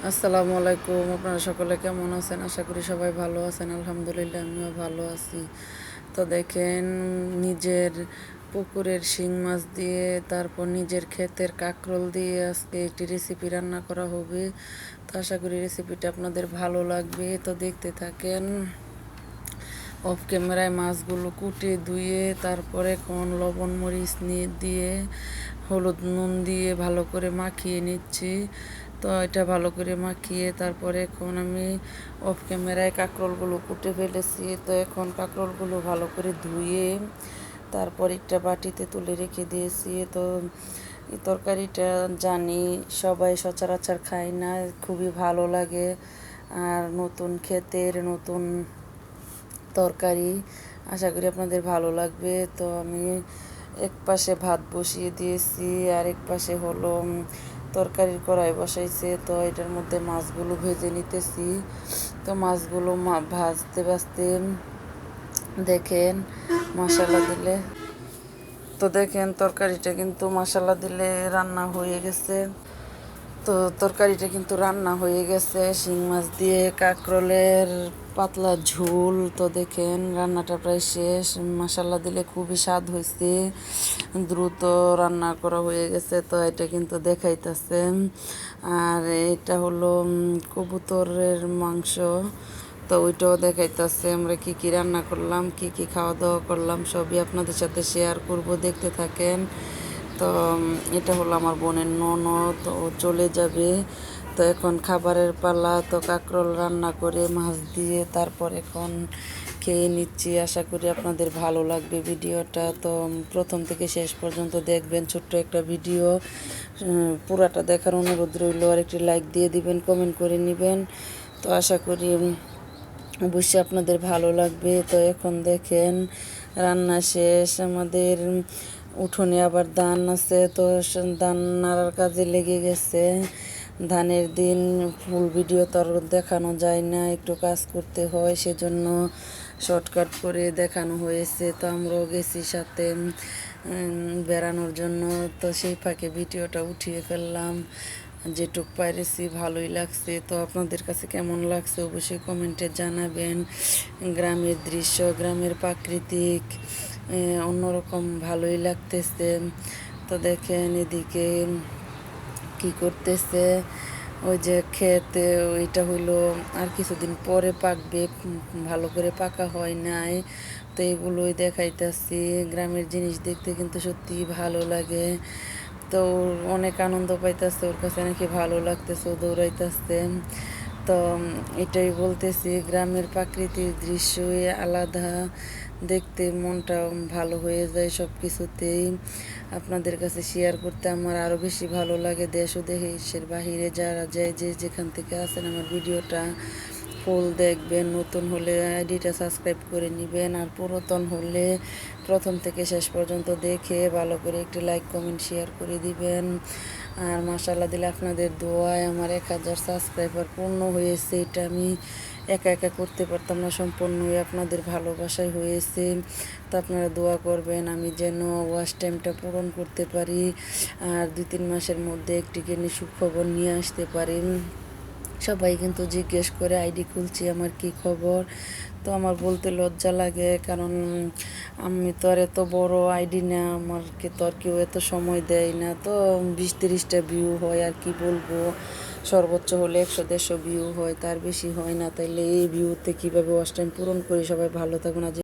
আসসালামু আলাইকুম। আপনারা সকলে কেমন আছেন? আশা করি সবাই ভালো আছেন। আলহামদুলিল্লাহ আমিও ভালো আছি। তো দেখেন, নিজের পুকুরের শিং মাছ দিয়ে, তারপর নিজের ক্ষেতের কাঁকরোল দিয়ে আজকে একটি রেসিপি রান্না করা হবে। তো আশা করি রেসিপিটা আপনাদের ভালো লাগবে। তো দেখতে থাকেন। অফ ক্যামেরায় মাছগুলো কুটে ধুয়ে তারপরে লবণ মরিচ দিয়ে হলুদ নুন দিয়ে ভালো করে মাখিয়ে নিচ্ছি। তো এটা ভালো করে মাখিয়ে তারপরে এখন আমি অফ ক্যামেরায় কাঁকরোলগুলো কুটে ফেলেছি। তো এখন কাঁকরোলগুলো ভালো করে ধুয়ে তারপর একটা বাটিতে তুলে রেখে দিয়েছি। তো এই তরকারিটা জানি সবাই সচরাচর খায় না, খুবই ভালো লাগে। আর নতুন ক্ষেতের নতুন তরকারি, আশা করি আপনাদের ভালো লাগবে। তো আমি এক পাশে ভাত বসিয়ে দিয়েছি, আর এক পাশে হলো তরকারির কড়াই বসাইছে। তো এটার মধ্যে মাছগুলো ভেজে নিতেছি। তো মাছগুলো ভাজতে ভাজতে দেখেন মশলা দিলে, তো দেখেন তরকারিটা কিন্তু মশলা দিলে রান্না হয়ে গেছে। তো তরকারিটা কিন্তু রান্না হয়ে গেছে, শিং মাছ দিয়ে কাঁকরোলের পাতলা ঝোল। তো দেখেন রান্নাটা প্রায় শেষ, মশলা দিলে খুবই স্বাদ হয়েছে, দ্রুত রান্না করা হয়ে গেছে। তো এটা কিন্তু দেখাইতেছে। আর এটা হলো কবুতরের মাংস। তো ওইটাও দেখাইতেছে আমরা কি কি রান্না করলাম, কি কি খাওয়া দাওয়া করলাম, সবই আপনাদের সাথে শেয়ার করব, দেখতে থাকেন। তো এটা হলো আমার বোনের ননদ, ও চলে যাবে। তো এখন খাবারের পালা। তো কাঁকরোল রান্না করে মাছ দিয়ে তারপর এখন খেয়ে নিচ্ছি। আশা করি আপনাদের ভালো লাগবে ভিডিওটা। তো প্রথম থেকে শেষ পর্যন্ত দেখবেন, ছোট্ট একটা ভিডিও, পুরাটা দেখার অনুরোধ রইল। আর একটি লাইক দিয়ে দিবেন, কমেন্ট করে নেবেন। তো আশা করি অবশ্যই আপনাদের ভালো লাগবে। তো এখন দেখেন রান্না শেষ আমাদের। উঠোনে আবার ধান আছে, তো ধান নাড়ার কাজে লেগে গেছে। ধানের দিন ফুল ভিডিও তো আর দেখানো যায় না, একটু কাজ করতে হয়, সেজন্য শর্টকাট করে দেখানো হয়েছে। তো আমরাও গেছি সাথে বেড়ানোর জন্য। তো সেই ফাঁকে ভিডিওটা উঠিয়ে ফেললাম, যেটুক পাইরেছি ভালোই লাগছে। তো আপনাদের কাছে কেমন লাগছে অবশ্যই কমেন্টে জানাবেন। গ্রামের দৃশ্য, গ্রামের প্রাকৃতিক অন্যরকম ভালোই লাগতেছে। তো দেখেন এদিকে কি করতেছে, ওই যে খেতে ওইটা হইলো আর কিছুদিন পরে পাকবে, ভালো করে পাকা হয় নাই। তো এগুলোই দেখাইতেছি। গ্রামের জিনিস দেখতে কিন্তু সত্যিই ভালো লাগে। তো অনেক আনন্দ পাইতেছে, ওর কাছে নাকি ভালো লাগতেছে, ও দৌড়াইতেছে। তো এটাই বলতেছি, গ্রামের প্রাকৃতিক দৃশ্যই আলাদা, দেখতে মনটা ভালো হয়ে যায় সব কিছুতেই। আপনাদের কাছে শেয়ার করতে আমার আরও বেশি ভালো লাগে। দেশ ও দেশের বাহিরে যারা যায়, যে যেখান থেকে আছেন আমার ভিডিওটা ফুল দেখবেন। নতুন হলে আইডিটা সাবস্ক্রাইব করে নেবেন, আর পুরাতন হলে প্রথম থেকে শেষ পর্যন্ত দেখে ভালো করে একটি লাইক কমেন্ট শেয়ার করে দিবেন। আর মাশাআল্লাহ দিলে আপনাদের দোয়ায় আমার 1000 সাবস্ক্রাইবার পূর্ণ হয়েছে। এটা আমি একা একা করতে পারতাম না, সম্পূর্ণই আপনাদের ভালোবাসায় হয়েছে। তো আপনারা দোয়া করবেন আমি যেন ওয়াচ টাইমটা পূরণ করতে পারি, আর 2-3 মাসের মধ্যে একটি কিনে সুখবর নিয়ে আসতে পারি। সবাই কিন্তু জিজ্ঞেস করে আইডি খুলছি আমার কি খবর। তো আমার বলতে লজ্জা লাগে, কারণ আমি তো আর এত বড় আইডি না, আমাকে তো আর কেউ এত সময় দেয় না। তো 20-30টা ভিউ হয়, আর কি বলবো, সর্বোচ্চ হলে 100-150 ভিউ হয়, তার বেশি হয় না। তাইলে এই ভিউতে কীভাবে ওয়াচ টাইম পূরণ করি? সবাই ভালো থাকুন। আজ